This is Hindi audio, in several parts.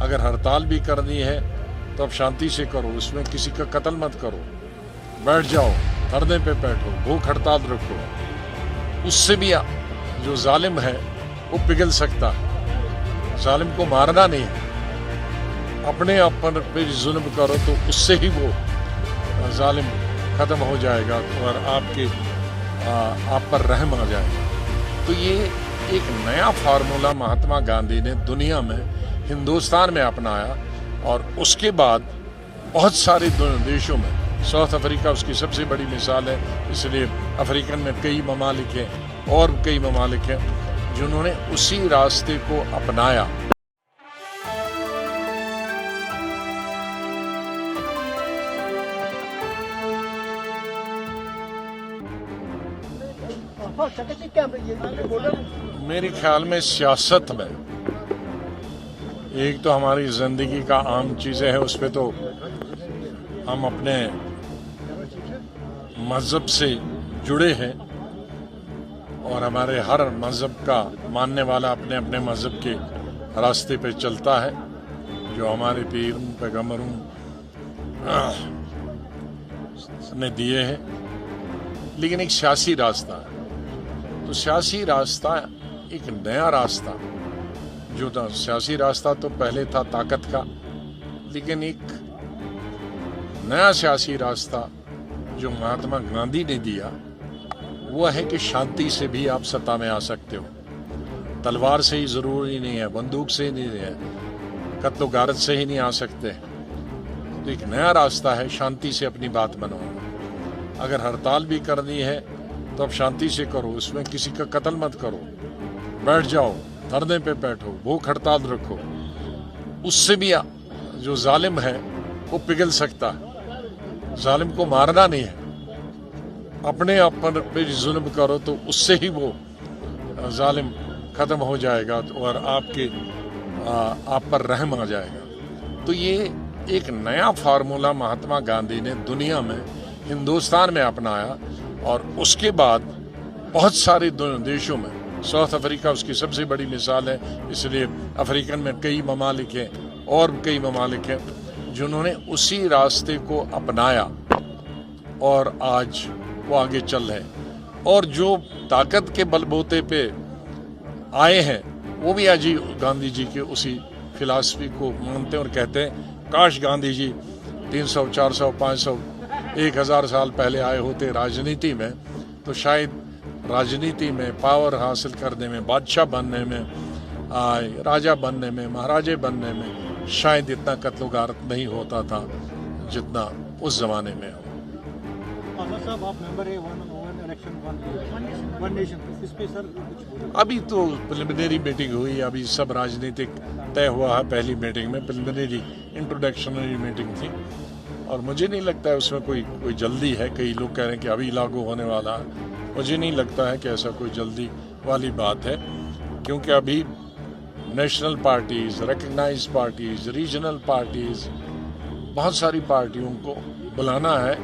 अगर हड़ताल भी करनी है तो अब शांति से करो, उसमें किसी का कत्ल मत करो, बैठ जाओ, धरने पे बैठो, भूख हड़ताल रखो। उससे भी जो जालिम है वो पिघल सकता है। जालिम को मारना नहीं है, अपने आप पर जुल्म करो तो उससे ही वो जालिम खत्म हो जाएगा और आप पर रहम आ जाएगा। तो ये एक नया फार्मूला महात्मा गांधी ने दुनिया में, हिंदुस्तान में अपनाया और उसके बाद बहुत सारे देशों में, साउथ अफ्रीका उसकी सबसे बड़ी मिसाल है, इसलिए अफ्रीकन में कई ममालिक हैं और कई ममालिक हैं जिन्होंने उसी रास्ते को अपनाया। मेरे ख्याल में सियासत में एक तो हमारी जिंदगी का आम चीजें हैं, उस पे तो हम अपने मजहब से जुड़े हैं और हमारे हर मजहब का मानने वाला अपने अपने मजहब के रास्ते पे चलता है, जो हमारे पीर पैगंबरों ने दिए हैं। लेकिन एक सियासी रास्ता है, तो सियासी रास्ता एक नया रास्ता जो था। सियासी रास्ता तो पहले था ताकत का, लेकिन एक नया सियासी रास्ता जो महात्मा गांधी ने दिया वो है कि शांति से भी आप सत्ता में आ सकते हो। तलवार से ही जरूरी नहीं है, बंदूक से ही नहीं है, कत्लो गारत से ही नहीं आ सकते। तो एक नया रास्ता है शांति से अपनी बात बनाओ। अगर हड़ताल भी करनी है तो अब शांति से करो, उसमें किसी का कत्ल मत करो, बैठ जाओ, धरने पे बैठो, भूख हड़ताल रखो। उससे भी जो जालिम है वो पिघल सकता है। जालिम को मारना नहीं है, अपने आप पर जुल्म करो तो उससे ही वो जालिम खत्म हो जाएगा और आप पर रहम आ जाएगा। तो ये एक नया फार्मूला महात्मा गांधी ने दुनिया में, हिंदुस्तान में अपनाया और उसके बाद बहुत सारे देशों में, साउथ अफ्रीका उसकी सबसे बड़ी मिसाल है, इसलिए अफ्रीकन में कई ममालिक हैं और कई ममालिक हैं जिन्होंने उसी रास्ते को अपनाया और आज वो आगे चल रहे हैं। और जो ताकत के बलबूते पे आए हैं वो भी आज गांधी जी के उसी फिलॉसफी को मानते हैं और कहते हैं काश गांधी जी 300, 400, 500, 1000 साल पहले आए होते राजनीति में, तो शायद राजनीति में पावर हासिल करने में, बादशाह बनने में, राजा बनने में, महाराजे बनने में शायद इतना कत्लोगारत नहीं होता था जितना उस जमाने में हो। साहब, आप मेंबर है वन नेशन, इस पे सर अभी तो प्रिलिमिनरी मीटिंग हुई, अभी सब राजनीतिक तय हुआ है। पहली मीटिंग में प्रिलिमिनरी इंट्रोडक्शनरी मीटिंग थी और मुझे नहीं लगता है उसमें कोई जल्दी है। कई लोग कह रहे हैं कि अभी लागू होने वाला है, मुझे नहीं लगता है कि ऐसा कोई जल्दी वाली बात है, क्योंकि अभी national parties, recognise parties, regional parties, बहुत सारी पार्टियों को बुलाना है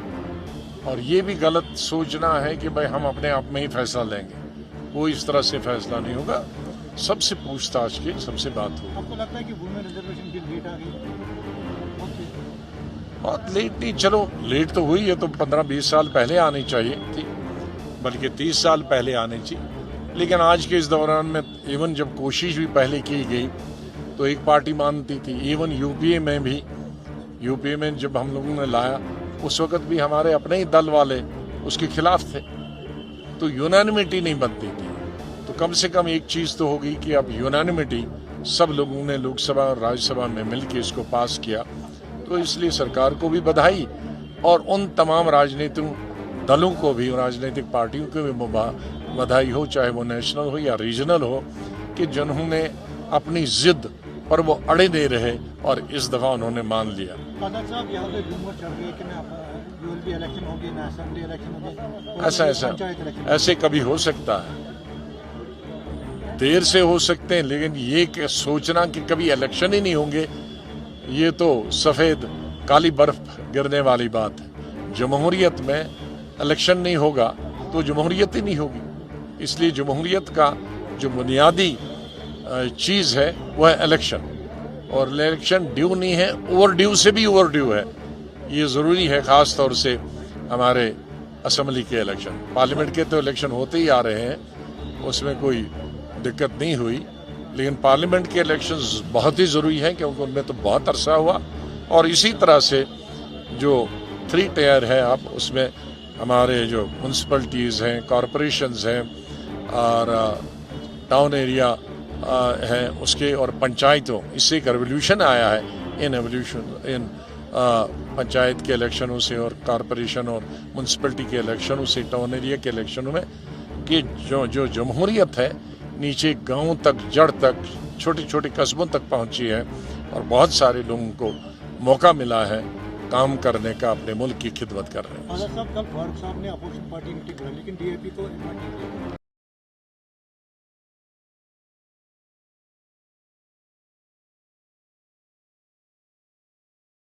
और ये भी गलत सोचना है कि भाई हम अपने आप में ही फैसला लेंगे। वो इस तरह से फैसला नहीं होगा, सबसे पूछताछ की सबसे बात होगी। आपको लगता है कि वुमेन रिजर्वेशन बिल लेट आ गई? बहुत लेट नहीं, चलो लेट तो हुई है, तो 15-20 साल पहले आनी चाहिए थी, बल्कि 30 साल पहले आनी चाहिए। लेकिन आज के इस दौरान में इवन जब कोशिश भी पहले की गई तो एक पार्टी मानती थी। इवन यूपीए में जब हम लोगों ने लाया उस वक्त भी हमारे अपने ही दल वाले उसके खिलाफ थे, तो यूनानिमिटी नहीं बनती थी। तो कम से कम एक चीज तो होगी कि अब यूनानिमिटी सब लोगों ने लोकसभा और राज्यसभा में मिलकर इसको पास किया। तो इसलिए सरकार को भी बधाई और उन तमाम राजनीतिक दलों को भी, राजनीतिक पार्टियों को भी बधाई हो, चाहे वो नेशनल हो या रीजनल हो, कि जिन्होंने अपनी जिद पर वो अड़े नहीं रहे और इस दफा उन्होंने मान लिया। साहब, यहाँ पे रूमर चल रही है कि यूएलबी इलेक्शन होगी, ना असेंबली इलेक्शन होगी, ऐसे कभी हो सकता है, देर से हो सकते हैं, लेकिन ये सोचना कि कभी इलेक्शन ही नहीं होंगे, ये तो सफेद काली बर्फ गिरने वाली बात है। जमहूरियत में इलेक्शन नहीं होगा तो जमहूरियत ही नहीं होगी। इसलिए जमहूरियत का जो बुनियादी चीज है वह है इलेक्शन, और इलेक्शन ड्यू नहीं है, ओवर ड्यू से भी ओवर ड्यू है। ये ज़रूरी है, ख़ास तौर से हमारे असेंबली के इलेक्शन। पार्लियामेंट के तो इलेक्शन होते ही आ रहे हैं, उसमें कोई दिक्कत नहीं हुई, लेकिन पार्लियामेंट के इलेक्शंस बहुत ही ज़रूरी हैं क्योंकि उनमें तो बहुत अरसा हुआ। और इसी तरह से जो 3 टियर है अब, उसमें हमारे जो म्यूनसिपलिटीज़ हैं, कॉरपोरेशंस हैं और टाउन एरिया है उसके, और पंचायतों, इससे एक रेवोल्यूशन आया है इन पंचायत के इलेक्शनों से और कॉरपोरेशन और म्यूनसिपलिटी के इलेक्शनों से, टाउन एरिया के इलेक्शनों में, कि जो जमहूरियत है नीचे गांव तक, जड़ तक, छोटे छोटे कस्बों तक पहुंची है और बहुत सारे लोगों को मौका मिला है काम करने का, अपने मुल्क की खिदमत कर रहे हैं। कल फारूक साहब ने अपोजिशन पार्टी मीटिंग कर, लेकिन DAP को इनवाइट नहीं किया।